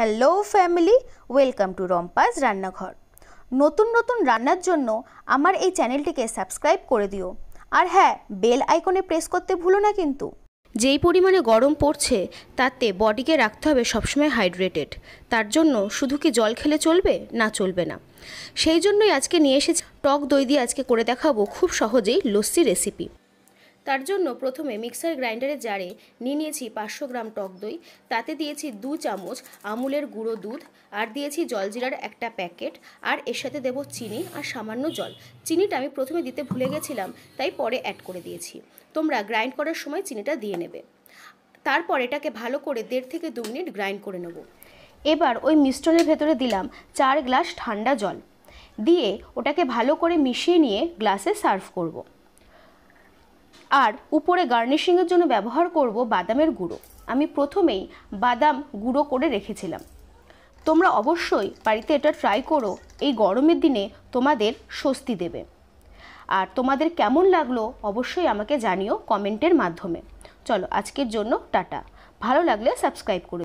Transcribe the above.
Hello family, welcome to রম্পাস রান্নাঘর। নতুন নতুন রান্নার জন্য আমার এই চ্যানেলটিকে সাবস্ক্রাইব করে দিও, আর হ্যাঁ, বেল আইকনে প্রেস করতে ভুলো না কিন্তু। যেই পরিমাণে গরম পড়ছে তাতে বডিকে রাখতে হবে সবসময় হাইড্রেটেড। তার জন্য শুধু কি জল খেলে চলবে? না, চলবে না। সেই জন্যই আজকে নিয়ে এসেছি টক দই দিয়ে আজকে করে দেখাবো খুব সহজেই লস্যি রেসিপি। তার জন্য প্রথমে মিক্সার গ্রাইন্ডারের জারে নিয়েছি 500 গ্রাম টক দই। তাতে দিয়েছি 2 চামচ আমুলের গুঁড়ো দুধ, আর দিয়েছি জলজিরার একটা প্যাকেট, আর এর সাথে দেবো চিনি আর সামান্য জল। চিনিটা আমি প্রথমে দিতে ভুলে গেছিলাম, তাই পরে অ্যাড করে দিয়েছি। তোমরা গ্রাইন্ড করার সময় চিনিটা দিয়ে নেবে। তারপর এটাকে ভালো করে 1.5 থেকে 2 মিনিট গ্রাইন্ড করে নেব। এবার ওই মিশ্রণের ভেতরে দিলাম 4 গ্লাস ঠান্ডা জল, দিয়ে ওটাকে ভালো করে মিশিয়ে নিয়ে গ্লাসে সার্ভ করব। আর উপরে গার্নিশিংয়ের জন্য ব্যবহার করব বাদামের গুঁড়ো। আমি প্রথমেই বাদাম গুঁড়ো করে রেখেছিলাম। তোমরা অবশ্যই বাড়িতে এটা ট্রাই করো, এই গরমের দিনে তোমাদের স্বস্তি দেবে। আর তোমাদের কেমন লাগলো অবশ্যই আমাকে জানিও কমেন্টের মাধ্যমে। চলো, আজকের জন্য টাটা। ভালো লাগলে সাবস্ক্রাইব করো।